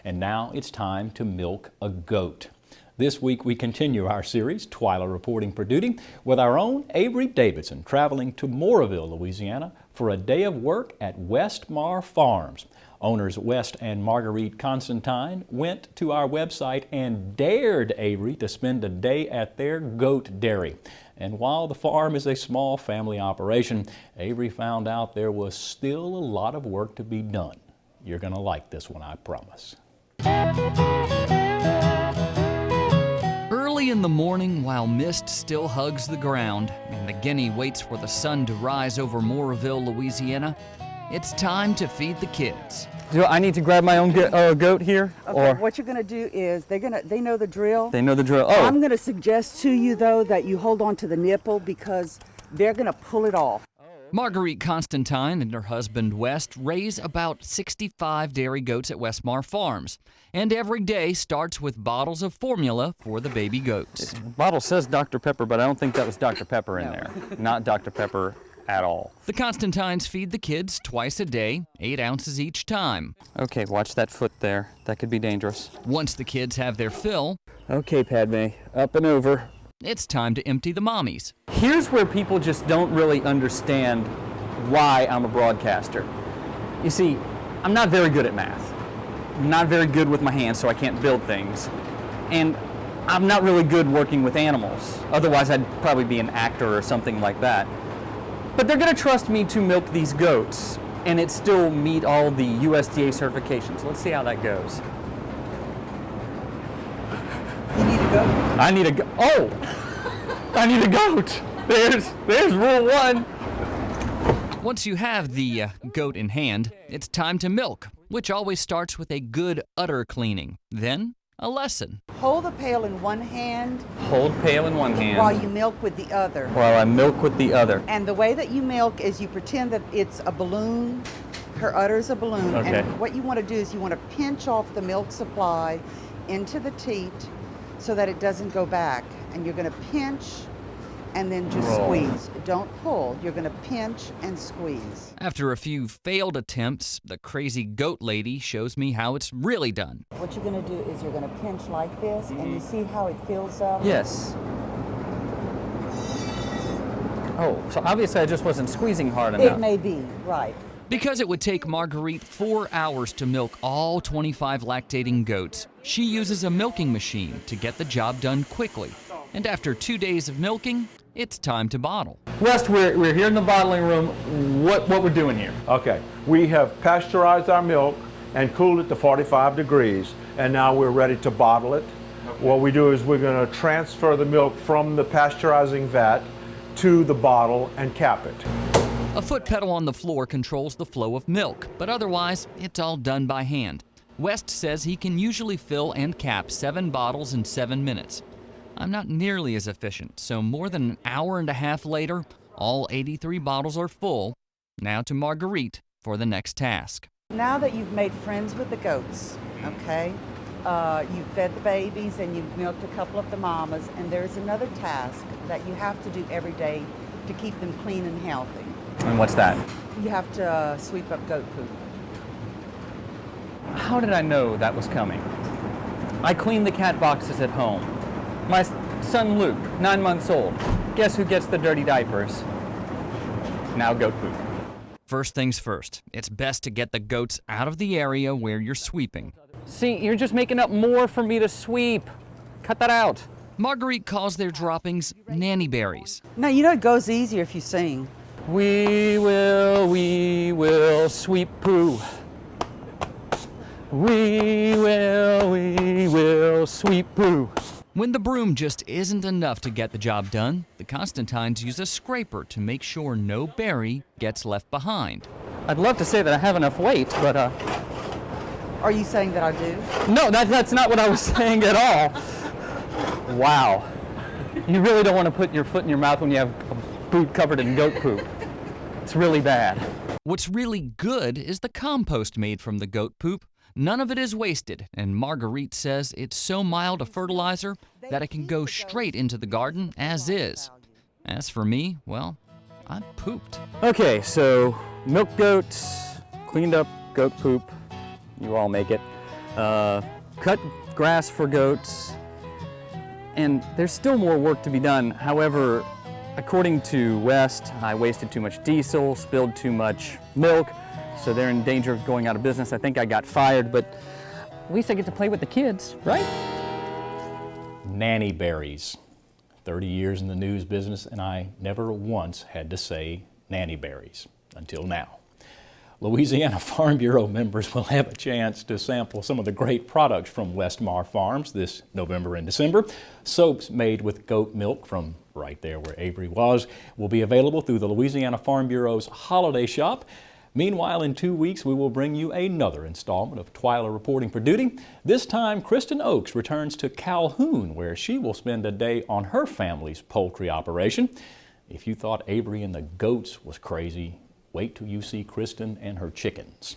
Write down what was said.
And now it's time to milk a goat. This week we continue our series, TWILA Reporting for Duty, with our own Avery Davidson traveling to Moreauville, Louisiana for a day of work at WesMar Farms. Owners West and Marguerite Constantine went to our website and dared Avery to spend a day at their goat dairy. And while the farm is a small family operation, Avery found out there was still a lot of work to be done. You're going to like this one, I promise. Early in the morning, while mist still hugs the ground and the guinea waits for the sun to rise over Moreauville, Louisiana, it's time to feed the kids. Do I need to grab my own goat here? Okay, or what you're going to do is they know the drill. They know the drill. Oh. I'm going to suggest to you, though, that you hold on to the nipple because they're going to pull it off. Marguerite Constantine and her husband West raise about 65 dairy goats at WesMar Farms, and every day starts with bottles of formula for the baby goats. The bottle says Dr. Pepper, but I don't think that was Dr. Pepper in there. Not Dr. Pepper at all. The Constantines feed the kids twice a day, 8 ounces each time. Okay, watch that foot there. That could be dangerous. Once the kids have their fill, okay, Padme, up and over. it's time to empty the mommies. Here's where people just don't really understand why I'm a broadcaster. You see, I'm not very good at math. I'm not very good with my hands, so I can't build things. And I'm not really good working with animals. Otherwise, I'd probably be an actor or something like that. But they're going to trust me to milk these goats, and it still meet all the USDA certifications. Let's see how that goes. You need a goat? I need a goat. Oh! I need a goat. There's rule one. Once you have the goat in hand, it's time to milk, which always starts with a good udder cleaning. Then, a lesson. Hold the pail in one hand Hold pail in one hand while you milk with the other. while I milk with the other. And the way that you milk is you pretend that it's a balloon. Her udder's a balloon. Okay. And what you want to do is you want to pinch off the milk supply into the teat so that it doesn't go back. And you're going to pinch and then just Roll. squeeze. Don't pull. You're going to pinch and squeeze. After a few failed attempts, the crazy goat lady shows me how it's really done. What you're going to do is you're going to pinch like this, and you see how it fills up? Yes. Oh, so obviously I just wasn't squeezing hard enough. It may be, right. Because it would take Marguerite 4 hours to milk all 25 lactating goats, she uses a milking machine to get the job done quickly. And after 2 days of milking, it's time to bottle. West, we're here in the bottling room. What we're doing here? Okay, we have pasteurized our milk and cooled it to 45 degrees, and now we're ready to bottle it. Okay. What we do is we're going to transfer the milk from the pasteurizing vat to the bottle and cap it. A foot pedal on the floor controls the flow of milk, but otherwise, it's all done by hand. West says he can usually fill and cap 7 bottles in 7 minutes. I'm not nearly as efficient, so more than an hour and a half later, all 83 bottles are full. Now to Marguerite for the next task. Now that you've made friends with the goats, okay, you've fed the babies and you've milked a couple of the mamas, and there's another task that you have to do every day to keep them clean and healthy. And what's that? You have to sweep up goat poop. How did I know that was coming? I clean the cat boxes at home. My son Luke, 9 months old. Guess who gets the dirty diapers? Now goat poop. First things first, it's best to get the goats out of the area where you're sweeping. See, you're just making up more for me to sweep. Cut that out. Marguerite calls their droppings nanny berries. Now, you know it goes easier if you sing. We will sweep poo. We will sweep poo. When the broom just isn't enough to get the job done, the Constantines use a scraper to make sure no berry gets left behind. I'd love to say that I have enough weight, but Are you saying that I do? no, that's not what I was saying at all. Wow. You really don't want to put your foot in your mouth when you have a boot covered in goat poop. It's really bad. What's really good is the compost made from the goat poop. None of it is wasted, and Marguerite says it's so mild a fertilizer that it can go straight into the garden as is. As for me, well, I pooped. Okay, so milk goats, cleaned up goat poop. You all make it. cut grass for goats, and there's still more work to be done. However, according to West, I wasted too much diesel, spilled too much milk, so they're in danger of going out of business. I think I got fired, but at least I get to play with the kids, right? Nanny berries. 30 years in the news business, and I never once had to say nanny berries until now. Louisiana Farm Bureau members will have a chance to sample some of the great products from WesMar Farms this November and December. Soaps made with goat milk from right there where Avery was will be available through the Louisiana Farm Bureau's holiday shop. Meanwhile, in 2 weeks, we will bring you another installment of TWILA Reporting for Duty. This time, Kristen Oakes returns to Calhoun, where she will spend a day on her family's poultry operation. If you thought Avery and the goats was crazy, wait till you see Kristen and her chickens.